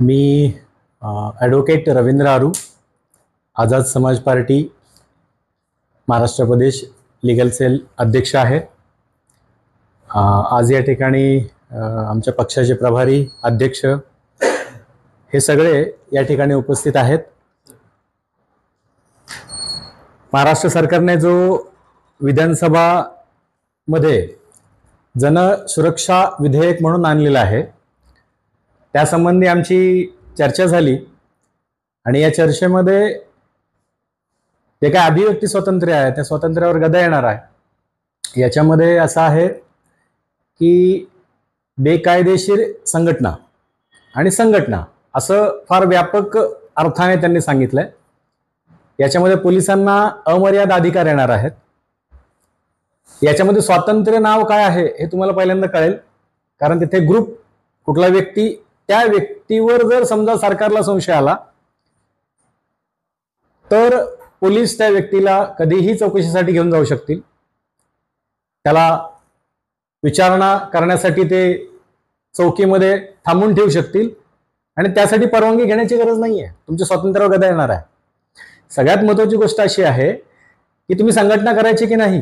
मी advocate Ravindra आरू, आझाद समाज party Maharashtra प्रदेश legal sale अध्यक्ष आहे। आज या ठिकाणी आमच्या पक्षाचे प्रभारी अध्यक्ष हे सगळे या ठिकाणी उपस्थित आहेत। महाराष्ट्र सरकारने जो विधानसभा मध्ये जन सुरक्षा विधेयक म्हणून आणलेला आहे त्यासंबंधी आमची चर्चा झाली आणि या चर्चेमध्ये जे काय अभिव्यक्ती स्वातंत्र्य आहे त्या स्वातंत्र्यावर गदा येणार आहे। याच्यामध्ये असं आहे की बेकायदेशीर संघटना आणि संघटना असं फार व्यापक अर्थाने त्यांनी सांगितलंय। याच्यामध्ये पोलिसांना अमर्याद अधिकार येणार आहेत। याच्यामध्ये स्वातंत्र्य नाव काय आहे हे तुम्हाला पहिल्यांदा कळेल, कारण तिथे ग्रुप कुठला व्यक्ती त्या व्यक्तीवर जर समजा सरकारला संशय आला तर पोलीस त्या व्यक्तीला कधीही चौकशीसाठी घेऊन जाऊ शकतील। त्याला विचारणा करण्यासाठी ते चौकीमध्ये थांबून ठेवू शकतील आणि त्यासाठी परवानगी घेण्याची गरज नाहीये। तुमच्या स्वातंत्र्यावर गदा येणार आहे। सगळ्यात महत्त्वाची गोष्ट अशी आहे की तुम्ही संघटना करायची की नाही।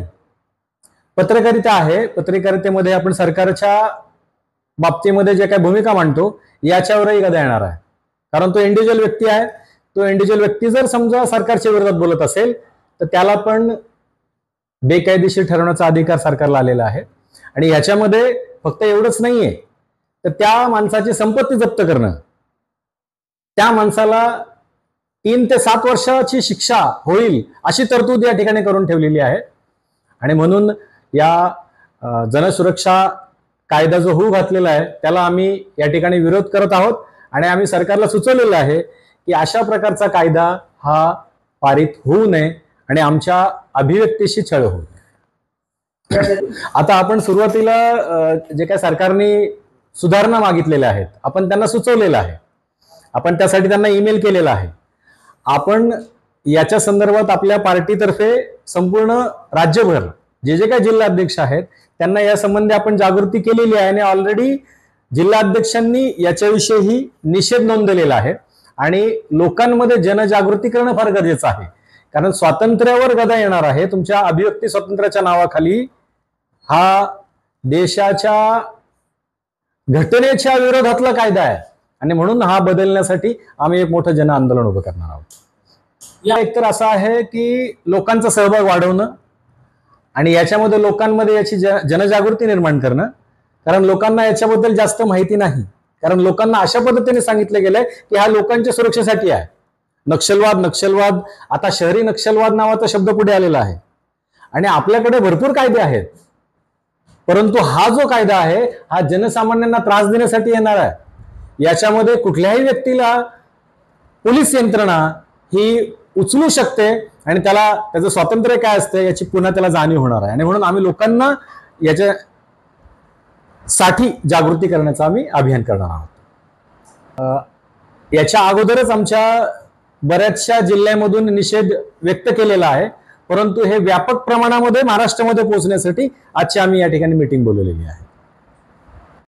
पत्रकारिता आहे, पत्रकारितेमध्ये आपण सरकारच्या बाबतीमध्ये जे काही भूमिका मांडतो याच्यावरही गदा येणार आहे, कारण तो इंडिव्हिज्युअल व्यक्ती आहे। तो इंडिव्हिज्युअल व्यक्ती जर समजा सरकारच्या विरोधात बोलत असेल तर त्याला पण बेकायदेशीर ठरवण्याचा अधिकार सरकारला आलेला आहे। आणि याच्यामध्ये फक्त एवढंच नाहीये तर त्या माणसाची संपत्ती जप्त करणं, त्या माणसाला 3 ते 7 वर्षाची शिक्षा होईल अशी तरतूद या ठिकाणी करून ठेवलेली आहे। आणि म्हणून या जनसुरक्षा कायदा जो होऊ घातलेला आहे त्याला आम्ही या ठिकाणी विरोध करत आहोत आणि आम्ही सरकारला सुचवलेलं आहे की अशा प्रकारचा कायदा हा पारित होऊ नये आणि आमच्या अभिव्यक्तीशी छळ होऊ नये। आता आपण सुरुवातीला जे काही सरकारने सुधारणा मागितलेल्या आहेत आपण त्यांना सुचवलेलं आहे, आपण त्यासाठी त्यांना ईमेल केलेला आहे। आपण याच्या संदर्भात आपल्या पार्टीतर्फे संपूर्ण राज्यभर जे जे काही जिल्हा अध्यक्ष आहेत त्यांना या संबंधी आपण जागृती केलेली आहे आणि ऑलरेडी जिल्हा अध्यक्षांनी याच्याविषयी निषेध नोंदवलेला आहे आणि लोकांमध्ये जनजागृती करणं फार गरजेचं आहे, कारण स्वातंत्र्यावर गदा येणार आहे। तुमच्या अभिव्यक्ती स्वातंत्र्याच्या नावाखाली हा देशाच्या घटनेच्या विरोधातला कायदा आहे आणि म्हणून हा बदलण्यासाठी आम्ही एक मोठं जन आंदोलन उभं करणार आहोत। या एकतर असं आहे की लोकांचा सहभाग वाढवणं आणि याच्यामध्ये लोकांमध्ये याची जनजागृती निर्माण करणं, कारण लोकांना याच्याबद्दल जास्त माहिती नाही। कारण लोकांना अशा पद्धतीने सांगितलं गेलंय की हा लोकांच्या सुरक्षेसाठी आहे। नक्षलवाद आता शहरी नक्षलवाद नावाचा शब्द पुढे आलेला आहे आणि आपल्याकडे भरपूर कायदे आहेत, परंतु हा जो कायदा आहे हा जनसामान्यांना त्रास देण्यासाठी येणार आहे। याच्यामध्ये कुठल्याही व्यक्तीला पोलीस यंत्रणा ही उचलू शकते आणि त्याचं स्वातंत्र्य काय असते याची पुन्हा त्याला जाणीव होणार आहे आणि म्हणून आम्ही लोकांना याच्यासाठी जागृती करण्याचं आम्ही अभियान करणार आहोत। याच्या अगोदरच आमच्या बऱ्याचशा जिल्ह्यामधून निषेध व्यक्त केलेला आहे, परंतु हे व्यापक प्रमाणामध्ये महाराष्ट्रामध्ये पोहोचण्यासाठी आजची आम्ही या ठिकाणी मीटिंग बोलवलेली आहे।